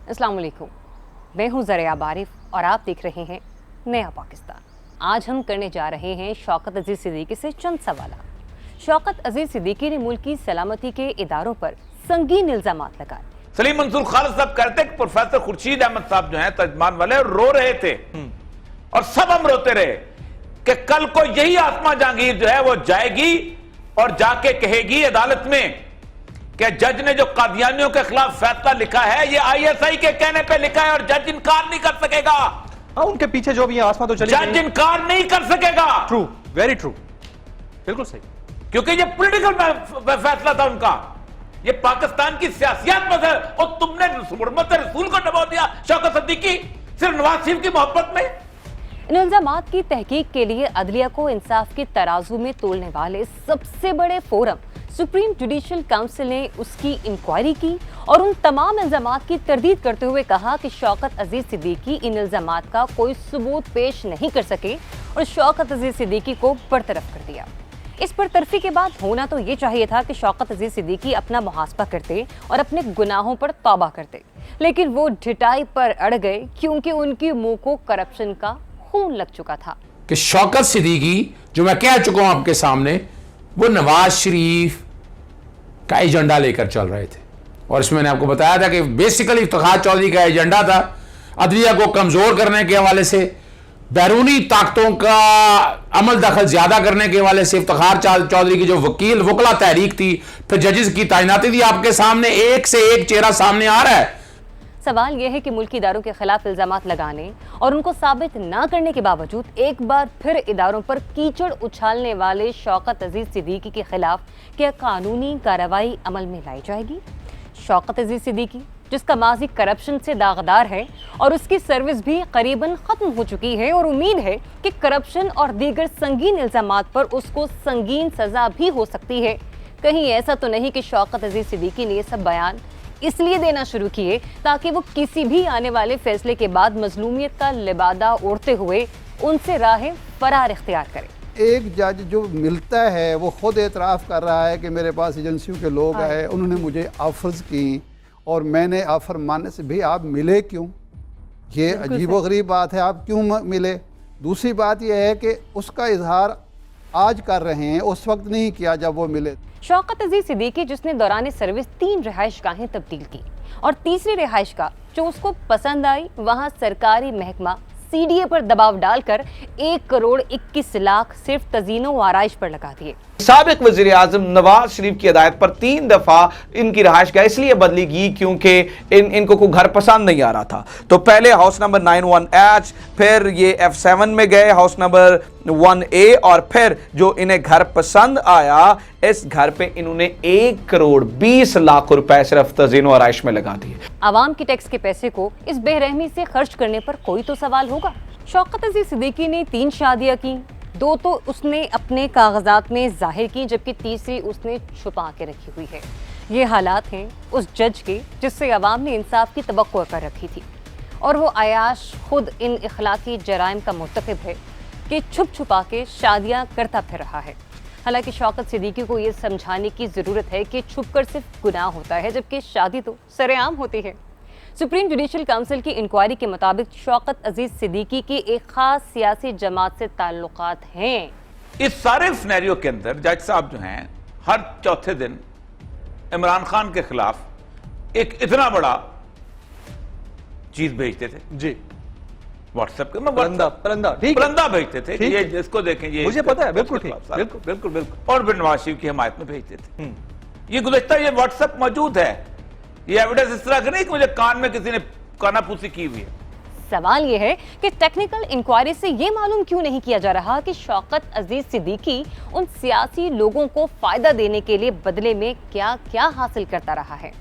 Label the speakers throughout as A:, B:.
A: अस्सलाम वालेकुम, मैं हूँ ज़रिया बारिफ और आप देख रहे हैं नया पाकिस्तान। आज हम करने जा रहे हैं शौकत अजीज़ सिद्दीकी से चंद सवाल। शौकत अजीज़ सिद्दीकी ने मुल्क की सलामती के इदारों पर संगीन इल्ज़ामात लगाए।
B: सलीम मंसूर खालिद साहब कहते हैं कि प्रोफेसर खुर्शीद अहमद साहब जो हैं तर्जमान वाले रो रहे थे और सब हम रोते रहे कि कल को यही आसमा जहांगीर जो है वो जाएगी और जाके कहेगी अदालत में कि जज ने जो कादियानियों के खिलाफ फैसला लिखा है ये आईएसआई के कहने पे लिखा है और जज इनकार नहीं कर सकेगा।
C: हाँ, उनके पीछे जो भी आसमा तो चली
B: जज इनकार नहीं कर सकेगा।
C: ट्रू, वेरी ट्रू, बिल्कुल सही,
B: क्योंकि ये पॉलिटिकल फैसला था उनका, ये पाकिस्तान की सियासियत में है और तुमने हुर्मत रसूल को दबा दिया शौकत सिद्दीकी सिर्फ नवाज शरीफ की मोहब्बत में।
A: इन इल्जामात की तहकीक के लिए अदलिया को इंसाफ के तराजू में तोलने वाले सबसे बड़े फोरम सुप्रीम जुडिशल काउंसिल ने उसकी इंक्वायरी की और उन तमाम इल्जामात की तरदीद करते हुए कहा कि शौकत अजीज़ सिद्दीकी इन इल्जामात का कोई सबूत पेश नहीं कर सके और शौकत अजीज़ सिद्दीकी को बरतरफ कर दिया। इस बरतरफी के बाद होना तो ये चाहिए था कि शौकत अजीज़ सिद्दीकी अपना मुहासबा करते और अपने गुनाहों पर तौबा करते, लेकिन वो ढिठाई पर अड़ गए क्योंकि उनकी मुंह को करप्शन का खून लग चुका था।
D: कि शौकत सिद्दीकी, जो मैं कह चुका हूं आपके सामने, वो नवाज शरीफ का एजेंडा लेकर चल रहे थे और इसमें मैंने आपको बताया था कि बेसिकली इफ्तिखार चौधरी का एजेंडा था अदलिया को कमजोर करने के हवाले से, बैरूनी ताकतों का अमल दखल ज्यादा करने के हवाले से। इफ्तिखार चौधरी की जो वकला तहरीक थी, फिर जजेस की तैनाती थी, आपके सामने एक से एक चेहरा सामने आ रहा है।
A: सवाल यह है कि मुल्की इदारों के खिलाफ इल्जामात लगाने और उनको साबित ना करने के बावजूद एक बार फिर इदारों पर कीचड़ उछालने वाले शौकत अजीज़ सिद्दीकी के खिलाफ क्या कानूनी कार्रवाई अमल में लाई जाएगी? शौकत अजीज़ सिद्दीकी, जिसका माजी करप्शन से दागदार है और उसकी सर्विस भी करीबन खत्म हो चुकी है और उम्मीद है कि करप्शन और दीगर संगीन इल्जामात पर उसको संगीन सजा भी हो सकती है। कहीं ऐसा तो नहीं कि शौकत अजीज़ सिद्दीकी ने ये सब बयान इसलिए देना शुरू किए ताकि वो किसी भी आने वाले फैसले के बाद मजलूमियत का लिबादा ओढ़ते हुए उनसे राह फरार इख्तियार करें।
E: एक जज जो मिलता है वो खुद एतराफ़ कर रहा है कि मेरे पास एजेंसियों के लोग आए, उन्होंने मुझे ऑफर्स की और मैंने ऑफ़र मानने से, भाई आप मिले क्यों? ये अजीबोगरीब बात है, आप क्यों मिले? दूसरी बात यह है कि उसका इजहार आज कर रहे हैं, उस वक्त नहीं किया जब वो मिले।
A: शौकत अजीज़ सिद्दीकी, जिसने दौरान सर्विस 3 रिहाइश गाहें तब्दील की और तीसरी रिहाइश का जो उसको पसंद आई वहां सरकारी महकमा सीडीए पर दबाव डालकर 1 करोड़ 21 लाख सिर्फ तज़ीनो व आराइश पर लगा दिए।
F: साबिक वज़ीर आज़म नवाज शरीफ की हिदायत पर 3 दफ़ा इनकी रहाइश गाह इसलिए बदली गई क्योंकि इनको कोई घर पसंद नहीं आ रहा था। तो पहले हाउस नंबर 91H, फिर ये F7 में गए हाउस नंबर 1A और फिर जो इन्हें घर पसंद आया इस घर पे इन्होंने 1 करोड़ 20 लाख रुपए सिर्फ तज़ीनो आराइश में लगा दिए।
A: आवाम के टैक्स के पैसे को इस बेरहमी से खर्च करने पर कोई तो सवाल होगा। शौकत अजीज़ सिद्दीकी ने 3 शादियां की, 2 तो उसने अपने कागजात में जाहिर की जबकि तीसरी उसने छुपा के रखी हुई है। ये हालात हैं उस जज के जिससे अवाम ने इंसाफ की तवक्को कर रखी थी और वो अयाश खुद इन इखलाकी जराइम का मुर्तकिब है कि छुप छुपा के शादियां करता फिर रहा है। हालांकि शौकत सिद्दीकी को ये समझाने की ज़रूरत है कि छुपकर सिर्फ गुनाह होता है जबकि शादी तो सरेआम होती है। सुप्रीम जुडिशल काउंसिल की इंक्वायरी के मुताबिक शौकत अजीज़ सिद्दीकी की एक खास सियासी जमात से ताल्लुकात हैं।
B: इस सारे सिनेरियो के अंदर जज साहब जो हैं हर चौथे दिन इमरान खान के खिलाफ एक इतना बड़ा चीज भेजते थे जी, व्हाट्सएप के परंदा भेजते थे कि ये इसको देखें, ये
C: मुझे पता है, बिल्कुल ठीक,
B: बिल्कुल बिल्कुल बिल्कुल, और फिर नवाज शरीफ की हिमायत में भेजते थे। ये गुज़श्ता ये व्हाट्सएप मौजूद है, ये एविडेंस इस तरह का नहीं कि मुझे कान में किसी ने कानापूसी की हुई है।
A: सवाल यह है कि टेक्निकल इंक्वायरी से ये मालूम क्यों नहीं किया जा रहा कि शौकत अजीज़ सिद्दीकी उन सियासी लोगों को फायदा देने के लिए बदले में क्या क्या हासिल करता रहा है।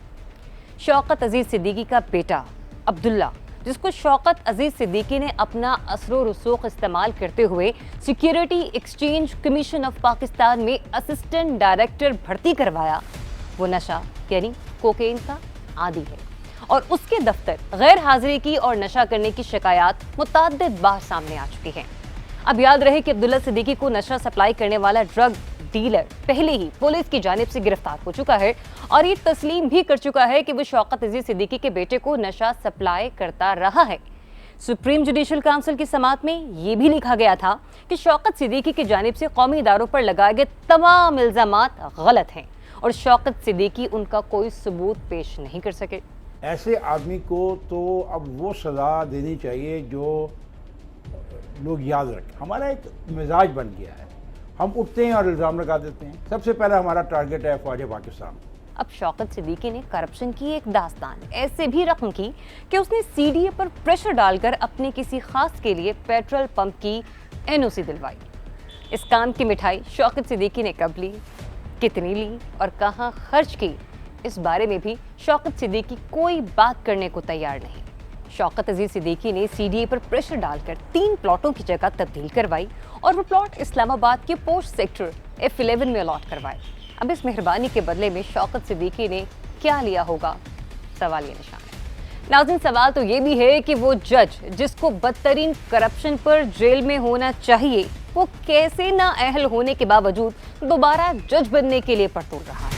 A: शौकत अजीज़ सिद्दीकी का बेटा अब्दुल्ला, जिसको शौकत अजीज़ सिद्दीकी ने अपना असरो रसूख इस्तेमाल करते हुए security exchange commission of Pakistan में असिस्टेंट डायरेक्टर भर्ती करवाया, वो नशा यानी कोकेन का आदी है और उसके दफ्तर गैर हाजिरी की और नशा करने की शिकायत मुतअद्दिद बार सामने आ चुकी हैं। अब याद रहे कि अब्दुल्ला सिद्दीकी को नशा सप्लाई करने वाला ड्रग डीलर पहले ही पुलिस की जानिब से गिरफ्तार हो चुका है और ये तस्लीम भी कर चुका है कि वो शौकत अजीज सिद्दीकी के बेटे को नशा सप्लाई करता रहा है। सुप्रीम जुडिशल काउंसिल की समाअत में ये भी लिखा गया था कि शौकत सिद्दीकी की जानिब से कौमी इदारों पर लगाए गए तमाम इल्जामात गलत हैं और शौकत सिद्दीकी उनका कोई सबूत पेश नहीं कर सके।
G: ऐसे आदमी को तो अब वो सज़ा देनी चाहिए जो लोग याद रखें। हमारा एक मिजाज बन गया है, हम उठते हैं और इल्ज़ाम लगा देते हैं। सबसे पहला हमारा टारगेट है फ़ौज पाकिस्तान।
A: अब शौकत सिद्दीकी ने करप्शन की एक दास्तान ऐसे भी रकम की कि उसने सीडीए पर प्रेशर डालकर अपने किसी खास के लिए पेट्रोल पंप की एनओसी दिलवाई। इस काम की मिठाई शौकत सिद्दीकी ने कब ली, कितनी ली और कहां खर्च की, इस बारे में भी शौकत सिद्दीकी कोई बात करने को तैयार नहीं। शौकत अजीज सिद्दीकी ने सीडीए पर प्रेशर डालकर 3 प्लॉटों की जगह तब्दील करवाई और वो प्लॉट इस्लामाबाद के पोस्ट सेक्टर F11 में अलॉट करवाए। अब इस मेहरबानी के बदले में शौकत सिद्दीकी ने क्या लिया होगा, सवाल ये निशान है। नाज़रीन, सवाल तो ये भी है कि वो जज जिसको बदतरीन करप्शन पर जेल में होना चाहिए, वो कैसे नाअहल होने के बावजूद दोबारा जज बनने के लिए पड़तोल रहा है।